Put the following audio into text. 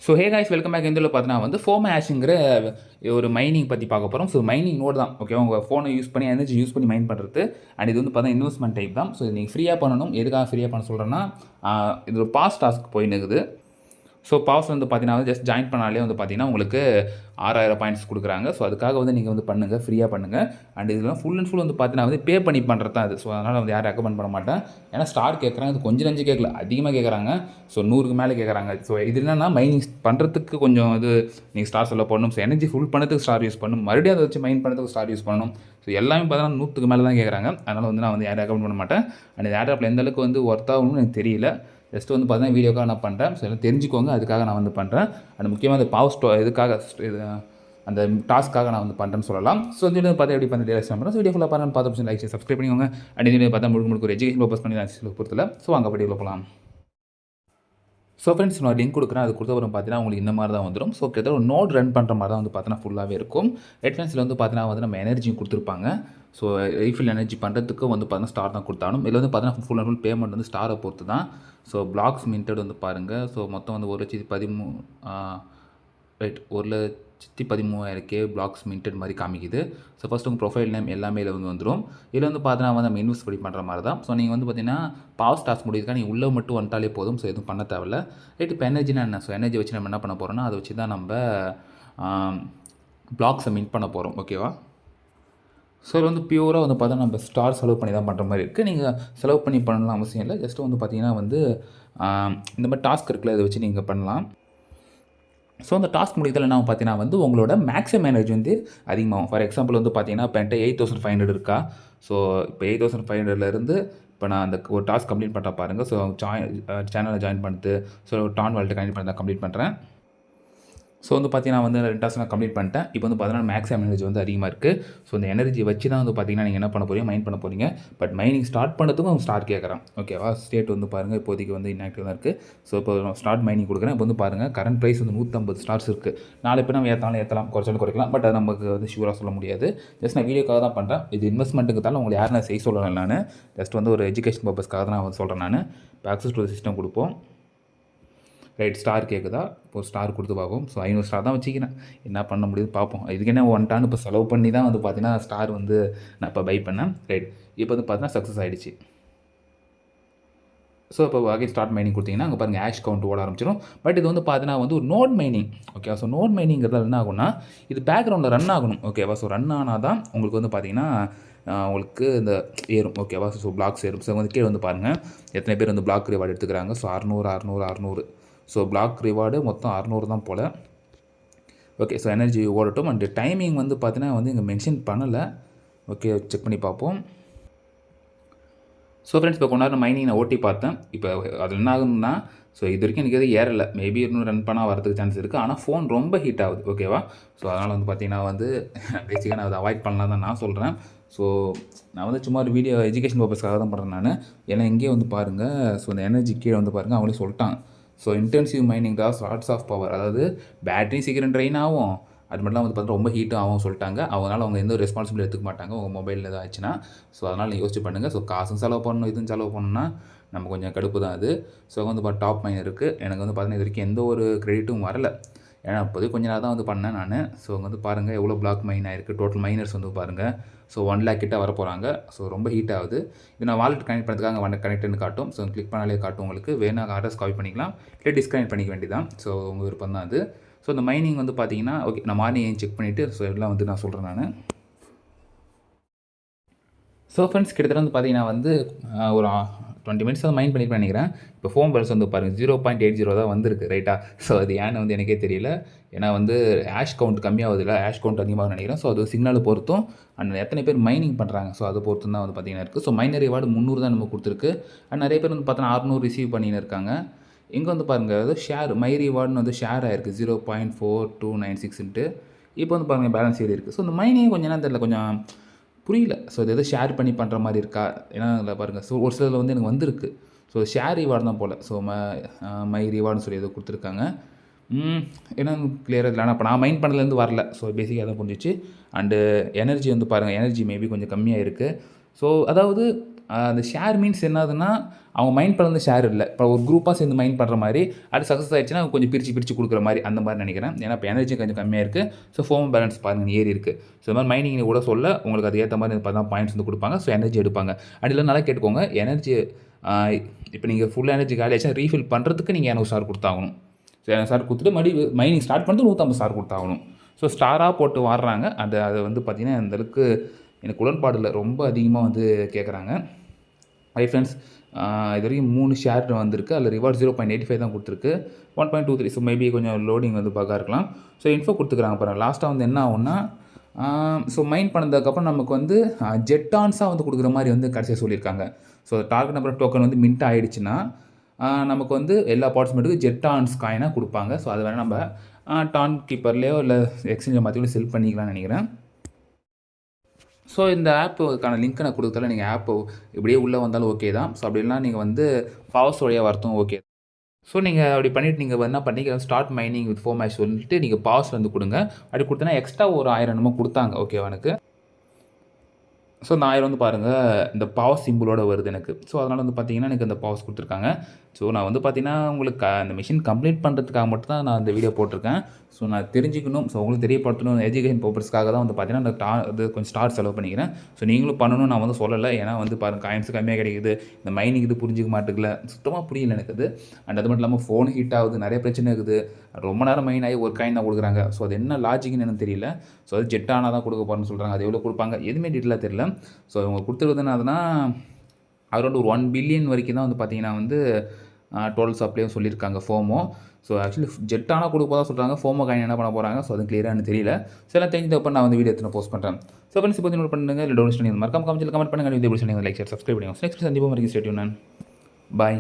So hey guys welcome back. இதில் பார்த்தீங்கன்னா வந்து ஃபோம் ஆஷுங்கிற ஒரு மைனிங் பற்றி பார்க்க போகிறோம். ஸோ மைனிங் நோட் தான். ஓகே, உங்கள் ஃபோனை யூஸ் பண்ணி எனர்ஜி யூஸ் பண்ணி மைன் பண்ணுறது. அண்ட் இது வந்து பார்த்தா இன்வெஸ்ட்மெண்ட் டைப் தான். ஸோ நீங்கள் ஃப்ரீயாக பண்ணணும். எதுக்காக ஃப்ரீயாக பண்ண சொல்கிறேன்னா, இது ஒரு பாஸ் டாஸ்க் போயின்னுக்குது. ஸோ பாஸ் வந்து பார்த்தீங்கன்னா ஜஸ்ட் ஜாயின் பண்ணாலே வந்து பார்த்தீங்கன்னா உங்களுக்கு 6000 பாயிண்ட்ஸ் கொடுக்குறாங்க. ஸோ அதுக்காக வந்து நீங்கள் வந்து பண்ணுங்கள், ஃப்ரீயாக பண்ணுங்கள். அண்ட் இதெல்லாம் ஃபுல் அண்ட் ஃபுல் வந்து பார்த்தீங்கன்னா வந்து பே பண்ணி பண்ணுறது தான் அது. ஸோ அதனால் வந்து யாரும் ரெக்கமெண்ட் பண்ண மாட்டேன். ஏன்னா ஸ்டார் கேட்குறாங்க, அது கொஞ்சம் நஞ்சு கேட்கல, அதிகமாக கேட்குறாங்க. ஸோ 100க்கு மேலே கேட்குறாங்க. ஸோ இது என்னன்னா மைனிங் பண்ணுறதுக்கு கொஞ்சம் இது நீங்கள் ஸ்டார் செலவு பண்ணணும். ஸோ எனர்ஜி ஃபுல் பண்ணதுக்கு ஸ்டார் யூஸ் பண்ணணும், மறுபடியும் அதை வச்சு மைன் பண்ணுறதுக்கு ஸ்டார் யூஸ் பண்ணணும். ஸோ எல்லாமே பார்த்தீங்கன்னா 100க்கு மேலே தான் கேட்குறாங்க. அதனால் வந்து நான் வந்து யாரும் ரெக்கமெண்ட் பண்ண மாட்டேன். அண்ட் இந்த ஏர்ட்ராப்பில் எந்த அளவுக்கு வந்து ஒர்த் ஆகணும்னு எனக்கு தெரியல. ஜஸ்ட் வந்து பார்த்தீங்கன்னா வீடியோக்காக நான் பண்ணுறேன். ஸோ எல்லாம் தெரிஞ்சுக்கோங்க, அதுக்காக நான் வந்து பண்ணுறேன். அண்ட் முக்கியமாக அந்த பவர் இதுக்காக இது அந்த டாஸ்க்காக நான் வந்து பண்ணுறேன்னு சொல்லலாம். ஸோ இந்த வீடியோ பார்த்து எப்படி பண்ணி டேரக்ட் பண்ணுறேன். ஸோ வீடியோ ஃபுல்லாக பாருங்கள், பார்த்து லைக் சப்ஸ்கிரைப் பண்ணிக்கோங்க. அண்ட் இந்த வீடியோ பார்த்தா முழுக்க ஒரு எஜுகேஷன் பர்பஸ் பண்ணி நான் பொறுத்தல. ஸோ அங்கே வீடியோவில் போகலாம். ஸோ ஃப்ரெண்ட்ஸ், நான் லிங்க் கொடுக்குறேன். அது கொடுத்தப்பறம் பார்த்தீங்கன்னா உங்களுக்கு இந்த மாதிரி தான் வந்துடும். ஸோ கிட்டத்தட்ட ஒரு நோட் ரன் பண்ணுற மாதிரி தான் வந்து பார்த்தீங்கன்னா ஃபுல்லாகவே இருக்கும். ரெட் ஃப்ரெண்ட்ஸில் வந்து பார்த்தீங்கன்னா வந்து நம்ம எனர்ஜியும் கொடுத்துருப்பாங்க. ஸோ ரீஃபில் எனர்ஜி பண்ணுறதுக்கு வந்து பார்த்தீங்கன்னா ஸ்டார் தான் கொடுத்தாலும் இதில் வந்து பார்த்தீங்கன்னா ஃபுல் அண்ட் ஃபுல் பேமெண்ட் வந்து ஸ்டாரை பொறுத்து தான். ஸோ பிளாக்ஸ் மின்டட் வந்து பாருங்கள். ஸோ மொத்தம் வந்து 1,13,000 பிளாக்ஸ் மின்டட் மாதிரி காமிக்குது. ஸோ ஃபஸ்ட்டு உங்கள் ப்ரொஃபைல் நேம் எல்லாமே இதில் வந்து வந்துடும். இதில் வந்து பார்த்தீங்கன்னா வந்து நம்ம இன்வெஸ்ட் பண்ணி பண்ணுற மாதிரி தான். ஸோ நீங்கள் வந்து பார்த்தீங்கன்னா பாஸ் டாஸ்க் முடியுதுக்கா நீங்கள் உள்ளே மட்டும் வந்துட்டாலே போதும். ஸோ எதுவும் பண்ண தேவையில்ல. இப்போ எனர்ஜினா என்ன? ஸோ எனர்ஜி வச்சு நம்ம என்ன பண்ண போகிறோம்னா அதை வச்சு தான் நம்ம பிளாக்ஸை மின்ட் பண்ண போகிறோம். ஓகேவா? ஸோ இது வந்து பியூராக வந்து பார்த்தா நம்ம ஸ்டார் செலவு பண்ணி தான் பண்ணுற மாதிரி இருக்குது. நீங்கள் செலவு பண்ணி பண்ணலாம் அவசியம் இல்லை. ஜஸ்ட்டு வந்து பார்த்தீங்கன்னா வந்து இந்த மாதிரி டாஸ்க் இருக்குல்ல, இதை வச்சு நீங்கள் பண்ணலாம். ஸோ அந்த டாஸ்க் முடியதில் என்ன பார்த்தீங்கன்னா வந்து உங்களோட மேக்ஸிமம் எனர்ஜி வந்து அதிகமாகும். ஃபார் எக்ஸாம்பிள் வந்து பார்த்தீங்கன்னா இப்போ என்கிட்ட 8500 இருக்கா. ஸோ இப்போ 8500லேருந்து இப்போ நான் அந்த ஒரு டாஸ்க் கம்ப்ளீட் பண்ணுற பாருங்கள். ஸோ சேனலை ஜாயின் பண்ணிட்டு ஸோ டான் வால்ட்டு கனெக்ட் பண்ணி தான் கம்ப்ளீட் பண்ணுறேன். ஸோ வந்து பார்த்தீங்கன்னா வந்து 2 டாஸ்க் நான் கம்ப்ளீட் பண்ணிட்டேன். இப்போ வந்து பார்த்தீங்கன்னா மேக்ஸிமம் எனர்ஜி வந்து அதிகமாக இருக்குது. ஸோ இந்த எனர்ஜி வச்சு தான் வந்து பார்த்தீங்கன்னா நீங்கள் என்ன பண்ண போகிறீங்க, மைன் பண்ண போகிறீங்க. பட் மைனிங் ஸ்டார்ட் பண்ணதுக்கும் ஸ்டார் கேட்குறான். ஓகேவா? ஸ்டேட் வந்து பாருங்கள் இப்போதைக்கு வந்து இன்ஆக்டிவ் தான் இருக்குது. ஸோ இப்போ ஸ்டார்ட் மைனிங் கொடுக்குறேன். இப்போ வந்து பாருங்கள் கரண்ட் ப்ரைஸ் வந்து 150 ஸ்டார்ஸ் இருக்குது. நாளை இப்போ நம்ம ஏற்றலாம், குறைச்சாலும் குறைக்கலாம். பட் அது நமக்கு வந்து ஷூராக சொல்ல முடியாது. ஜஸ்ட் நான் வீடியோக்காக தான் பண்ணுறேன். இது இன்வெஸ்ட்மெண்ட்டுக்கு தான் உங்களை யாரும் நான் செய்ய சொல்லலை. நான் ஜஸ்ட் வந்து ஒரு எஜுகேஷன் பர்பஸ்க்காக தான் நான் வந்து சொல்கிறேன். நான் இப்போ ஆக்சஸ் டு சிஸ்டம் கொடுப்போம். ரைட், ஸ்டார் கேட்குதா? இப்போ ஸ்டார் கொடுத்து பார்ப்போம். ஸோ 500 ஸ்டார் தான் வச்சுக்கிறேன். என்ன பண்ண முடியுது பார்ப்போம். இதுக்கு என்ன 1 டான் இப்போ செலவு பண்ணி தான் வந்து பார்த்தீங்கன்னா ஸ்டார் வந்து நான் இப்போ பை பண்ணேன். ரைட், இப்போ வந்து பார்த்தீங்கன்னா சக்ஸஸ் ஆகிடுச்சு. ஸோ இப்போ அகைன் ஸ்டார்ட் மைனிங் கொடுத்தீங்கன்னா அங்கே பாருங்கள் ஆஷ் கவுண்ட் ஓட ஆரம்பிச்சிடும். பட் இது வந்து பார்த்தீங்கன்னா வந்து ஒரு node mining. Okay, so node மைனிங்கிறதால என்ன ஆகும்னா இது பேக்ரவுண்டில் ரன் ஆகணும். ஓகேவா? ஸோ ரன் ஆனால் தான் உங்களுக்கு வந்து பார்த்தீங்கன்னா உங்களுக்கு இந்த ஏறும். ஓகேவா? ஸோ பிளாக்ஸ் ஏறும். ஸோ வந்து கீழே வந்து பாருங்கள் எத்தனை பேர் வந்து பிளாக் ரிவார்டு எடுத்துக்கிறாங்க. ஸோ 600. ஸோ பிளாக் ரிவார்டு மொத்தம் 600 தான் போல். ஓகே, ஸோ எனர்ஜி ஓடட்டும். அண்ட் டைமிங் வந்து பார்த்தீங்கன்னா வந்து இங்கே மென்ஷன் பண்ணலை. ஓகே, செக் பண்ணி பார்ப்போம். ஸோ ஃப்ரெண்ட்ஸ், இப்போ கொண்டாட மைனிங் நான் ஓட்டி பார்த்தேன். இப்போ அதில் என்ன ஆகுதுன்னா ஸோ இது வரைக்கும் எனக்கு எதுவும் ஏறலை. மேபி இன்னும் ரன் பண்ணால் வரதுக்கு சான்ஸ் இருக்குது. ஆனால் ஃபோன் ரொம்ப ஹீட் ஆகுது. ஓகேவா? ஸோ அதனால் வந்து பார்த்தீங்கன்னா வந்து பேசிக்காக நான் அதை அவாய்ட் பண்ணலாம் தான் நான் சொல்கிறேன். ஸோ நான் வந்து சும்மா ஒரு வீடியோ எஜுகேஷன் பர்பஸ்க்காக தான் பண்ணுறேன் நான். ஏன்னா இங்கேயே வந்து பாருங்கள். ஸோ இந்த எனர்ஜி கீழே வந்து பாருங்கள் அவங்களே சொல்லிட்டாங்க. ஸோ இன்டென்சிவ் மைனிங் தான் லாட்ஸ் ஆஃப் பவர். அதாவது பேட்டரி சீக்கிரம் ட்ரெயின் ஆகும், அது மட்டும் வந்து பார்த்தா ரொம்ப ஹீட்டும் ஆகும் சொல்லிட்டாங்க. அதனால் அவங்க எந்த ஒரு ரெஸ்பான்சிபிலிட்டி எடுத்துக்க மாட்டாங்க உங்கள் மொபைலில் ஏதாவது ஆச்சுன்னா. ஸோ அதனால் நீங்கள் யோசிச்சு பண்ணுங்கள். ஸோ காசும் செலவு பண்ணணும், இதுவும் செலவு பண்ணணும்னா நம்ம கொஞ்சம் கடுப்பு தான் அது. ஸோ வந்து பார்த்தா டாப் மைனர் இருக்குது. எனக்கு வந்து பார்த்தீங்கன்னா இது வரைக்கும் எந்த ஒரு கிரெடிட்டும் வரலை. ஏன்னா இப்போதைக்கு கொஞ்ச நேரம் தான் வந்து பண்ணேன் நான். ஸோ வந்து பாருங்கள் எவ்வளோ பிளாக் மைன் ஆகிருக்கு. டோட்டல் மைனர்ஸ் வந்து பாருங்கள். ஸோ 1 lakh கிட்ட வர போகிறாங்க. ஸோ ரொம்ப ஹீட் ஆகுது. இது நான் வாலெட் கனெக்ட் பண்ணுறதுக்காக கனெக்ட்னு காட்டும். ஸோ கிளிக் பண்ணாலே காட்டும் உங்களுக்கு. வேணால் அட்ரஸ் காப்பி பண்ணிக்கலாம், இல்லை டிஸ்கனெக்ட் பண்ணிக்க வேண்டியதான். ஸோ உங்கள் விருப்பம் தான் அது. ஸோ இந்த மைனிங் வந்து பார்த்தீங்கன்னா ஓகே, நான் மார்னிங் செக் பண்ணிவிட்டு ஸோ எல்லாம் வந்து நான் சொல்கிறேன் நான். ஸோ ஃப்ரெண்ட்ஸ், கிட்டத்தட்ட வந்து பார்த்தீங்கன்னா வந்து ஒரு 20 மினிட்ஸ் வந்து மைண்ட் பண்ணிட்டு நினைக்கிறேன். இப்போ ஃபோன் பேலன்ஸ் வந்து பாருங்கள் 0.80 தான் வந்திருக்கு. ரைட்டா? ஸோ அது ஏன்னு வந்து எனக்கே தெரியல. ஏன்னா வந்து ஆஷ் கவுண்ட் கம்மியாகுது இல்லை, ஆஷ் கவுண்ட் அதிகமாக நினைக்கிறேன். ஸோ அது சிக்னலை பொறுத்தும் அண்ட் எத்தனை பேர் மைனிங் பண்ணுறாங்க ஸோ அதை பொறுத்தும் தான் வந்து பார்த்தீங்கன்னா இருக்குது. ஸோ மைனர் ரிவார்டு 300 தான் நம்ம கொடுத்துருக்கு. அண்ட் நிறைய பேர் வந்து பார்த்தோன்னா 600 ரிசீவ் பண்ணின்னு இருக்காங்க. இங்கே வந்து பாருங்கள் அதாவது ஷேர் மை ரிவார்டுன்னு வந்து ஷேர் ஆகிருக்கு 0.4296. இப்போ வந்து பாருங்கள் பேலன்ஸ் ஏறி இருக்குது. ஸோ இந்த மைனிங் கொஞ்சம் என்ன தெரியல, கொஞ்சம் புரியல. ஸோ இது எதோ ஷேர் பண்ணி பண்ணுற மாதிரி இருக்கா? ஏன்னா அதில் பாருங்கள் ஸோ ஒரு சிலதில் வந்து எனக்கு வந்திருக்கு. ஸோ ஷேர் ரிவார்டு தான் போல். ஸோ மை ரிவார்டுன்னு சொல்லி ஏதோ கொடுத்துருக்காங்க. ஏன்னா கிளியராக இல்லை. ஆனால் இப்போ நான் மைண்ட் பண்ணதுலேருந்து வரல. ஸோ பேசிக்காக தான் புரிஞ்சிச்சு. அண்டு எனர்ஜி வந்து பாருங்கள், எனர்ஜி மேபி கொஞ்சம் கம்மியாக இருக்குது. ஸோ அதாவது அந்த ஷேர் மீன்ஸ் என்னதுன்னா, அவங்க மைண்ட் பண்ணது ஷேர் இல்ல. இப்போ ஒரு குரூப்பா சேர்ந்து மைண்ட் பண்ற மாரி, அது சக்ஸஸ் ஆயிடுச்சுன்னா கொஞ்சம் பிரிச்சு பிரிச்சு குடுக்குற மாரி அந்த மாரி நெனைக்கிறேன். ஏன்னா இப்போ எனர்ஜி கொஞ்சம் கம்மியா இருக்கு. ஸோ ஃபோம் பேலன்ஸ் பாருங்க ஏறி இருக்கு. ஸோ இந்த மாரி மைனிங் கூட சொல்ல உங்களுக்கு அதுக்கு ஏத்த மாரி பார்த்தா பாயிண்ட்ஸ் வந்து குடுப்பாங்க. ஸோ எனர்ஜி எடுப்பாங்க. அப்படி இல்ல நல்லா கேட்டுக்கோங்க. எனர்ஜி இப்போ நீங்க ஃபுல் எனர்ஜி காலி ஆச்சுன்னா ரீஃபில் பண்றதுக்கு நீங்க 200 ஸ்டார் குடுத்தாகணும். ஸோ 200 ஸ்டார் குடுத்துட்டு மறுபடியும் மைனிங் ஸ்டார்ட் பண்ணிட்டு 150 ஸ்டார் குடுத்தாகணும். ஸோ ஸ்டாரா போட்டு வாடுறாங்க. அது வந்து பார்த்தீங்கன்னா, அந்த அளவுக்கு எனக்கு உடன்பாடு இல்ல. ரொம்ப அதிகமா வந்து கேட்குறாங்க. ஹை ஃப்ரெண்ட்ஸ், இதுவரைக்கும் 3 ஷேர் வந்திருக்கு. அதில் ரிவார்ட் 0.85 தான் குடுத்துருக்கு. 1.23 ஸோ மேபி கொஞ்சம் லோடிங் வந்து பக்கா இருக்கலாம். ஸோ இன்ஃபோ குடுத்துக்கிறாங்க பாருங்க. லாஸ்ட்டா வந்து என்ன ஆகும்னா, ஸோ மைண்ட் பண்ணதுக்கப்புறம் நமக்கு வந்து ஜெட்டான்ஸா வந்து குடுக்குற மாரி வந்து கடைசியா சொல்லியிருக்காங்க. ஸோ டார்கெட் நம்பர் டோக்கன் வந்து மின்ட் ஆயிடுச்சுன்னா, நமக்கு வந்து எல்லா பார்ட்டிசிபேட்டுக்கும் ஜெட்டான்ஸ் காயினா குடுப்பாங்க. ஸோ அது வேணா நம்ம டான் கீப்பர்லயோ இல்ல எக்ஸ்சேஞ்சில மாத்தி கூட செல் பண்ணிக்கலாம்னு நெனைக்கிறேன். ஸோ இந்த ஆப்புக்கான லிங்க் நான் குடுக்கல. நீங்க ஆப் இப்படியே உள்ள வந்தாலும் ஓகே தான். ஸோ அப்படி இல்லனா நீங்க வந்து பாஸ் வழியா வரதும் ஓகே. ஸோ நீங்க அப்படி பண்ணிட்டு நீங்க என்ன பண்ணீங்க, ஸ்டார்ட் மைனிங் வித் ஃபோமேஷ் சொல்லிட்டு நீங்க பாஸ் வந்து குடுங்க. அப்படி குடுத்தனா எக்ஸ்ட்ரா ஒரு 1000 என்னமோ குடுத்தாங்க. ஓகேவா எனக்கு. ஸோ இந்த 1000 வந்து பாருங்க, இந்த பாஸ் சிம்பிளோட வருது எனக்கு. ஸோ அதனால வந்து பார்த்தீங்கன்னா, எனக்கு அந்த பாஸ் குடுத்துருக்காங்க. ஸோ நான் வந்து பார்த்தீங்கன்னா, உங்களுக்கு அந்த மிஷின் கம்ப்ளீட் பண்ணுறதுக்காக மட்டும் தான் நான் இந்த வீடியோ போட்டிருக்கேன். ஸோ நான் தெரிஞ்சுக்கணும், ஸோ உங்களுக்கு தெரியப்படுத்தணும், எஜுகேஷன் பர்பஸ்க்காக தான் வந்து பார்த்தீங்கன்னா, அந்த அது கொஞ்சம் ஸ்டார் செலவு பண்ணிக்கிறேன். ஸோ நீங்களும் பண்ணணும்னு நான் வந்து சொல்லலை. ஏன்னா வந்து பாருங்க காயின்ஸ் கம்மியாக கிடைக்குது. இந்த மைனிங் இது புரிஞ்சுக்க மாட்டேங்கல. சுத்தமாக புரியல எனக்கு அது. அண்ட் அது மட்டும் இல்லாமல் ஃபோன் ஹீட் ஆகுது. நிறைய பிரச்சனை இருக்குது. ரொம்ப நேரம் மைன் ஆகி ஒரு காயின் தான் கொடுக்குறாங்க. ஸோ அது என்ன லாஜிக்னு எனக்கு தெரியல. ஸோ அது ஜெட் ஆனால் தான் கொடுக்க போகிறேன்னு சொல்கிறாங்க. அது எவ்வளோ கொடுப்பாங்க எதுவுமே டீட்டெயிலாக தெரியல. ஸோ இவங்க கொடுத்துருக்குது என்னதுன்னா, அரௌண்ட் ஒரு 1 பில்லியன் வரைக்கும் தான் வந்து பார்த்தீங்கன்னா வந்து டோட்டல் சப்ளையும் சொல்லியிருக்காங்க ஃபோமோ. ஸோ ஆக்சுவலி ஜெட் ஆனால் கொடுக்க போதா சொல்கிறாங்க. ஃபோமோ காயின் என்ன பண்ண போகிறாங்க. ஸோ அது கிளியராக எனக்கு தெரியல. ஸோ எல்லாம் தெரிஞ்சப்போ நான் வந்து வீடியோ எடுத்து போஸ்ட் பண்ணுறேன். ஸோ ஃப்ரெண்ட்ஸ் இப்போ நோட் பண்ணுங்க. இல்லை டவுன்லோட் பண்ணி மறக்காம கமெண்ட் பண்ணுங்க. லைக் ஷேர் சப்ஸ்கிரைப் பண்ணுங்க. நெக்ஸ்ட் சந்திப்போம். வரைக்கும் ஸ்டே டியூன். பாய்.